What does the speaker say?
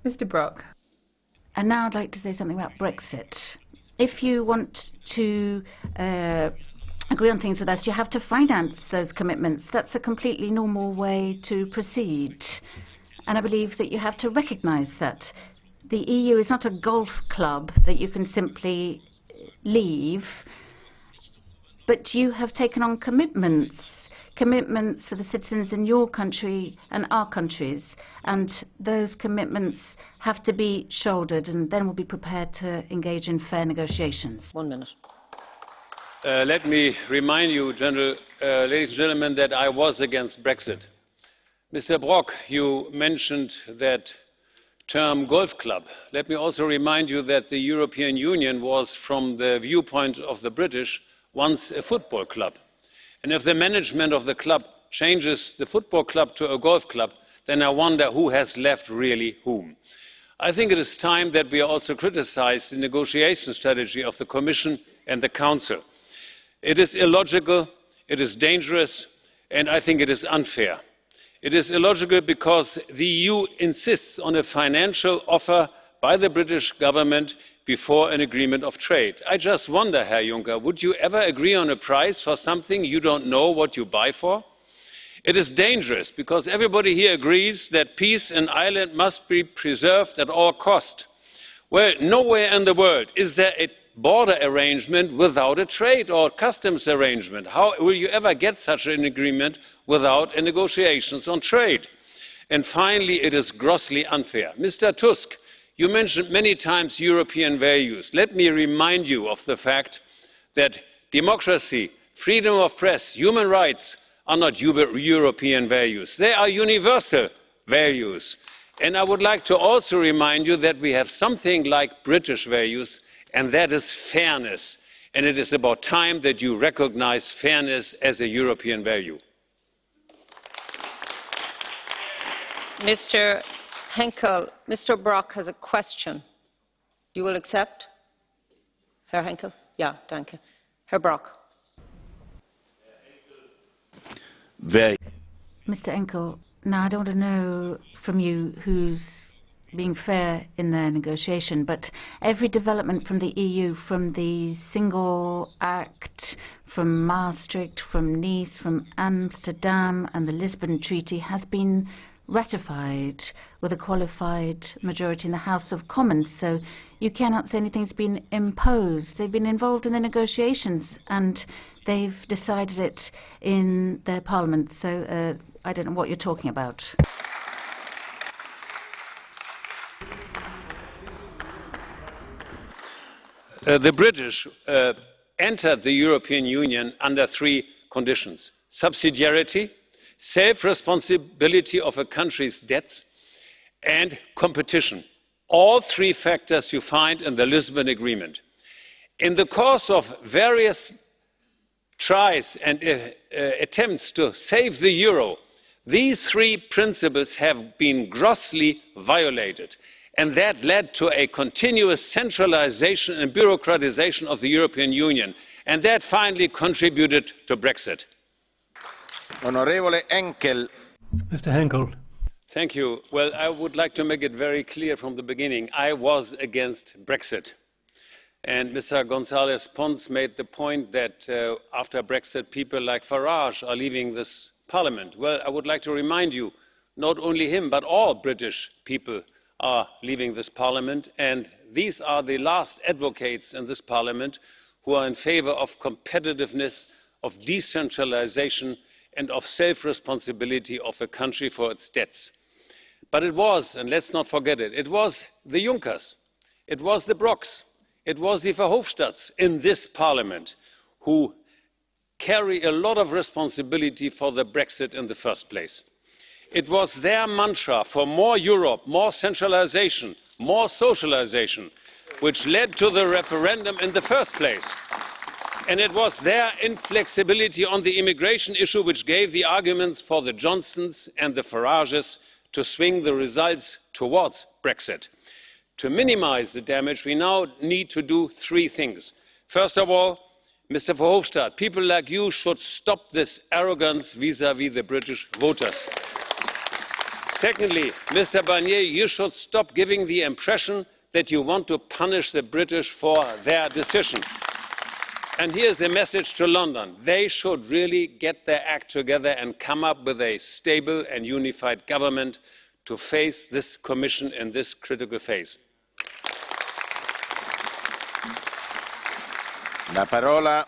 Mr. Brok. And now I'd like to say something about Brexit. If you want to agree on things with us, you have to finance those commitments. That's a completely normal way to proceed. And I believe that you have to recognize that. The EU is not a golf club that you can simply leave, but you have taken on commitments for the citizens in your country and our countries, and those commitments have to be shouldered, and then we'll be prepared to engage in fair negotiations. 1 minute. Let me remind you, ladies and gentlemen, that I was against Brexit. Mr. Brok, you mentioned that term golf club. Let me also remind you that the European Union was, from the viewpoint of the British, once a football club. And if the management of the club changes the football club to a golf club, then I wonder who has left really whom. I think it is time that we also criticize the negotiation strategy of the Commission and the Council. It is illogical, it is dangerous, and I think it is unfair. It is illogical because the EU insists on a financial offer by the British government before an agreement of trade. I just wonder, Herr Juncker, would you ever agree on a price for something you don't know what you buy for? It is dangerous because everybody here agrees that peace in Ireland must be preserved at all cost. Well, nowhere in the world is there a border arrangement without a trade or customs arrangement. How will you ever get such an agreement without negotiations on trade? And finally, it is grossly unfair. Mr. Tusk, you mentioned many times European values. Let me remind you of the fact that democracy, freedom of press, human rights are not European values. They are universal values. And I would like to also remind you that we have something like British values, and that is fairness. And it is about time that you recognize fairness as a European value. Mr. Henkel, Mr. Brok has a question. You will accept? Herr Henkel? Ja, danke. Herr Brok. Mr. Henkel, now I don't want to know from you who's being fair in their negotiation, but every development from the EU, from the Single Act, from Maastricht, from Nice, from Amsterdam and the Lisbon Treaty has been ratified with a qualified majority in the House of Commons. So you cannot say anything's been imposed. They've been involved in the negotiations and they've decided it in their parliament. So I don't know what you're talking about. The British entered the European Union under 3 conditions: subsidiarity, self-responsibility of a country's debts, and competition. All 3 factors you find in the Lisbon Agreement. In the course of various tries and attempts to save the euro, these 3 principles have been grossly violated. And that led to a continuous centralization and bureaucratization of the European Union. And that finally contributed to Brexit. Honorable Henkel. Mr. Henkel. Thank you. Well, I would like to make it very clear from the beginning. I was against Brexit. And Mr. González Pons made the point that after Brexit, people like Farage are leaving this parliament. Well, I would like to remind you, not only him, but all British people are leaving this parliament, and these are the last advocates in this parliament who are in favor of competitiveness, of decentralization, and of self-responsibility of a country for its debts. But it was, and let's not forget it, it was the Junckers, it was the Broks, it was the Verhofstadts in this parliament who carry a lot of responsibility for the Brexit in the first place. It was their mantra for more Europe, more centralization, more socialization, which led to the referendum in the first place. And it was their inflexibility on the immigration issue which gave the arguments for the Johnsons and the Farages to swing the results towards Brexit. To minimize the damage, we now need to do 3 things. First of all, Mr. Verhofstadt, people like you should stop this arrogance vis-à-vis the British voters. Secondly, Mr. Barnier, you should stop giving the impression that you want to punish the British for their decision. And here's a message to London. They should really get their act together and come up with a stable and unified government to face this Commission in this critical phase. La parola